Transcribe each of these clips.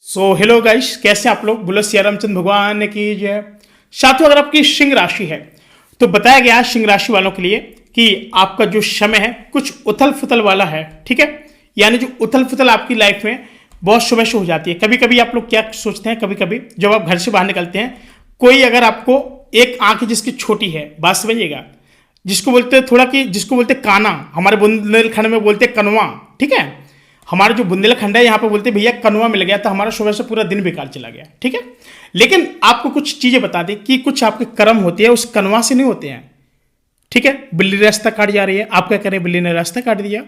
Hello guys, कैसे आप लोग। बोलो सिया रामचंद्र भगवान की जय। साथियों, अगर आपकी सिंह राशि है तो बताया गया है सिंह राशि वालों के लिए कि आपका जो समय है कुछ उथल फुथल वाला है। ठीक है, यानी जो उथल फुथल आपकी लाइफ में बहुत सुबह से हो जाती है। कभी कभी आप लोग क्या सोचते हैं, कभी कभी जब आप घर से बाहर निकलते हैं, कोई अगर आपको एक आंख जिसकी छोटी है, बात समझिएगा, जिसको बोलते हैं थोड़ा कि जिसको बोलते हैं काना, हमारे बुंदेलखंड में बोलते हैं कनवा। ठीक है, हमारा जो बुंदेलखंड है यहाँ पे बोलते हैं भैया कनवा मिल गया, तो हमारा सुबह से पूरा दिन बेकार चला गया। ठीक है, लेकिन आपको कुछ चीजें बता दें कि कुछ आपके कर्म होते हैं उस कनवा से नहीं होते हैं। ठीक है, बिल्ली ने रास्ता काट जा रही है, आप क्या करें, बिल्ली ने रास्ता काट दिया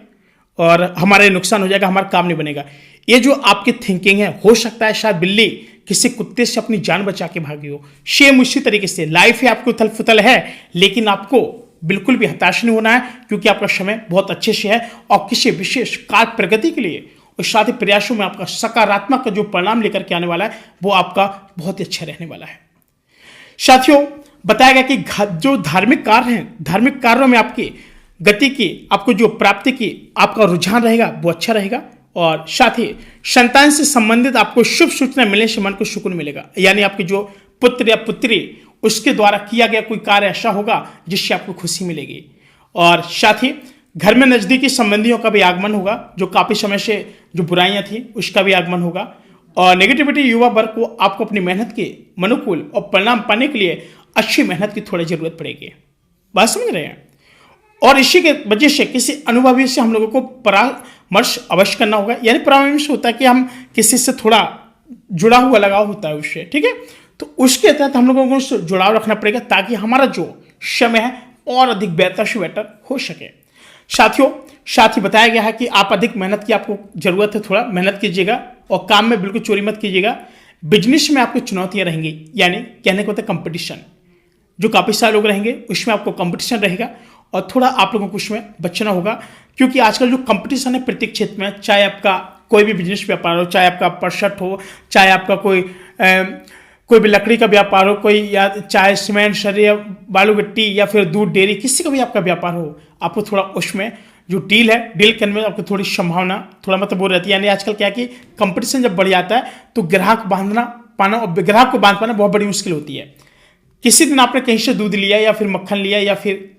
और हमारे नुकसान हो जाएगा, हमारा काम नहीं बनेगा। ये जो आपकी थिंकिंग है, हो सकता है शायद बिल्ली किसी कुत्ते से अपनी जान बचा के भागी हो। सेम उसी तरीके से लाइफ है, आपको उथल फुथल है, लेकिन आपको बिल्कुल भी हताश नहीं होना है, क्योंकि आपका समय बहुत अच्छे से है और किसी विशेष कार्य प्रगति के लिए और साथ ही प्रयासों में आपका सकारात्मक का जो परिणाम लेकर के आने वाला है वो आपका बहुत ही अच्छा रहने वाला है। साथियों, बताया गया कि जो धार्मिक कार्य हैं, धार्मिक कार्यों में आपकी गति की, आपको जो प्राप्ति की आपका रुझान रहेगा वो अच्छा रहेगा। और साथ ही संतान से संबंधित आपको शुभ सूचना मिलने से मन को सुकून मिलेगा, यानी आपकी जो पुत्र या पुत्री उसके द्वारा किया गया कोई कार्य ऐसा होगा जिससे आपको खुशी मिलेगी। और साथ ही घर में नजदीकी संबंधियों का भी आगमन होगा, जो काफी समय से जो बुराइयां थी उसका भी आगमन होगा। और नेगेटिविटी युवा वर्ग को आपको अपनी मेहनत के अनुकूल और परिणाम पाने के लिए अच्छी मेहनत की थोड़ी जरूरत पड़ेगी। बात समझ रहे हैं। और इसी के वजह से किसी अनुभवी से हम लोगों को परामर्श अवश्य करना होगा, यानी परामर्श होता है कि हम किसी से थोड़ा जुड़ा हुआ लगाव होता है उससे। ठीक है, तो उसके तहत हम लोगों को जुड़ाव रखना पड़ेगा ताकि हमारा जो समय है और अधिक बेहतर से बेहतर हो सके। साथियों, साथ ही बताया गया है कि आप अधिक मेहनत की आपको जरूरत है, थोड़ा मेहनत कीजिएगा और काम में बिल्कुल चोरी मत कीजिएगा। बिजनेस में आपको चुनौतियां रहेंगी, यानी कहने को होता है कंपटीशन, जो काफी सारे लोग रहेंगे उसमें आपको कंपटीशन रहेगा और थोड़ा आप लोगों को उसमें बचना होगा, क्योंकि आजकल जो कंपटीशन है प्रत्येक क्षेत्र में, चाहे आपका कोई भी बिजनेस व्यापार हो, चाहे आपका परसट हो, चाहे आपका कोई भी लकड़ी का व्यापार हो, कोई या चाहे सीमेंट सरिया या बालू गिट्टी या फिर दूध डेयरी, किसी का भी आपका व्यापार हो, आपको थोड़ा उसमें जो डील है, डील करने में आपको थोड़ी संभावना थोड़ा मतलब वो रहती है। यानी आजकल क्या कि कंपटीशन जब बढ़ जाता है तो ग्राहक बांधना पाना और ग्राहक को बांध पाना बहुत बड़ी मुश्किल होती है। किसी दिन आपने कहीं से दूध लिया या फिर मक्खन लिया या फिर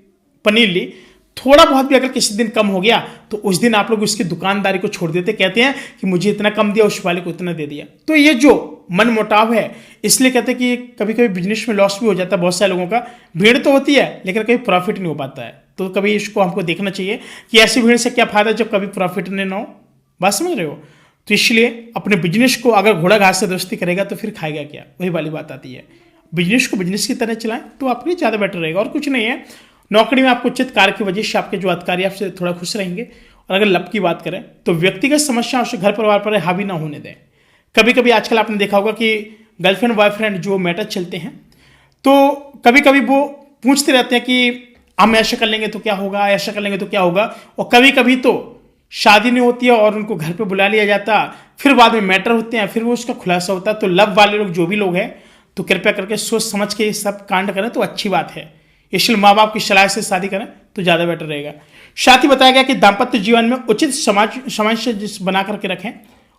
पनीर ली, थोड़ा बहुत भी अगर किसी दिन कम हो गया तो उस दिन आप लोग उसकी दुकानदारी को छोड़ देते, कहते हैं कि मुझे इतना कम दिया, उस वाले को इतना दे दिया। तो ये जो मन मुटाव है, इसलिए कहते हैं कि कभी कभी बिजनेस में लॉस भी हो जाता है बहुत सारे लोगों का। भीड़ तो होती है लेकिन कभी प्रॉफिट नहीं हो पाता है, तो कभी इसको हमको देखना चाहिए कि ऐसी भीड़ से क्या फायदा जब कभी प्रॉफिट नहीं ना हो। बात समझ रहे हो। तो इसलिए अपने बिजनेस को अगर घोड़ा घास से दोस्ती करेगा तो फिर खाएगा क्या, वही वाली बात आती है। बिजनेस को बिजनेस की तरह चलाएं तो आपके लिए ज़्यादा बेटर रहेगा, और कुछ नहीं है। नौकरी में आपको उचित कार्य की वजह से आपके जो अधिकारी आपसे थोड़ा खुश रहेंगे। और अगर लप की बात करें तो व्यक्तिगत समस्या उसे घर परिवार पर हावी ना होने दें। कभी कभी आजकल आपने देखा होगा कि गर्लफ्रेंड बॉयफ्रेंड जो मैटर चलते हैं, तो कभी कभी वो पूछते रहते हैं कि हम ऐसा कर लेंगे तो क्या होगा, ऐसा कर लेंगे तो क्या होगा। और कभी कभी तो शादी नहीं होती है और उनको घर पे बुला लिया जाता, फिर बाद में मैटर होते हैं, फिर वो उसका खुलासा होता है। तो लव वाले लोग जो भी लोग हैं तो कृपया करके सोच समझ के ये सब कांड करें तो अच्छी बात है। इसलिए माँ बाप की सलाह से शादी करें तो ज़्यादा बेटर रहेगा। साथ ही बताया गया कि दाम्पत्य जीवन में उचित समाज से बना करके रखें,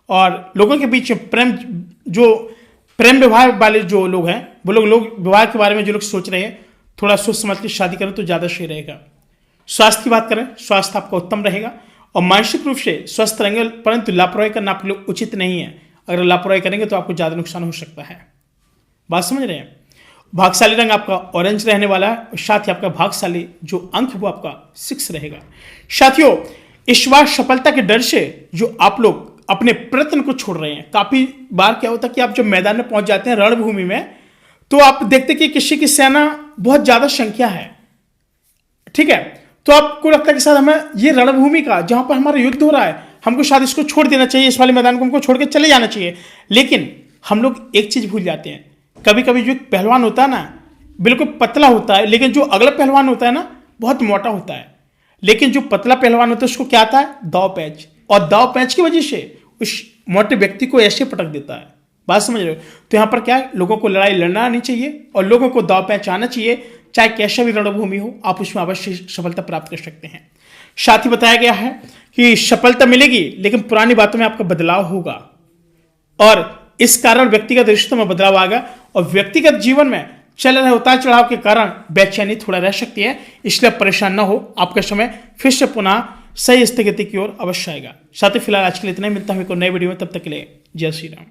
और लोगों के बीच प्रेम विवाह वाले जो लोग हैं वो लोग विवाह के बारे में जो लोग सोच रहे हैं, थोड़ा सोच समझ के शादी करें तो ज़्यादा सही रहेगा। स्वास्थ्य की बात करें, स्वास्थ्य आपका उत्तम रहेगा और मानसिक रूप से स्वस्थ रहेंगे, परंतु लापरवाही करना आपके लिए उचित नहीं है। अगर लापरवाही करेंगे तो आपको ज़्यादा नुकसान हो सकता है। बात समझ रहे हैं। भाग्यशाली रंग आपका ऑरेंज रहने वाला है और साथ ही आपका भाग्यशाली जो अंक वो आपका 6 रहेगा। साथियों, इस बार सफलता के डर से जो आप लोग अपने प्रयत्न को छोड़ रहे हैं, काफी बार क्या होता है कि आप जब मैदान में पहुंच जाते हैं रणभूमि में, तो आप देखते कि किसी की सेना बहुत ज्यादा संख्या है। ठीक है, तो आपको लगता है कि शायद हमें ये रणभूमि का जहां पर हमारा युद्ध हो रहा है, हमको शायद इसको छोड़ देना चाहिए, इस वाले मैदान को हमको छोड़ के चले जाना चाहिए। लेकिन हम लोग एक चीज भूल जाते हैं, कभी कभी जो पहलवान होता है ना बिल्कुल पतला होता है, लेकिन जो अगला पहलवान होता है ना बहुत मोटा होता है। लेकिन जो पतला पहलवान होता है उसको क्या आता है, दाव पैंच, और दाव पैंच की वजह से उस मोटे व्यक्ति को ऐसे पटक देता है। बात समझ रहे हो। तो यहाँ पर क्या है, लोगों को लड़ाई लड़ना आनी चाहिए और लोगों को दाव पैंच आना चाहिए, चाहे कैसा भी रणभूमि हो, आप उसमें अवश्य सफलता प्राप्त कर सकते हैं। साथ ही बताया गया है कि सफलता मिलेगी लेकिन पुरानी बातों में आपका बदलाव होगा और इस कारण व्यक्तिगत रिश्तों में बदलाव आएगा और व्यक्तिगत जीवन में चल रहे उतार चढ़ाव के कारण बेचैनी थोड़ा रह सकती है, इसलिए परेशान ना हो। आपका समय फिर से पुनः सही स्थिति की ओर अवश्य आएगा। साथ ही फिलहाल आज के लिए इतना ही, मिलता है कोई नए वीडियो में, तब तक के लिए जय श्री राम।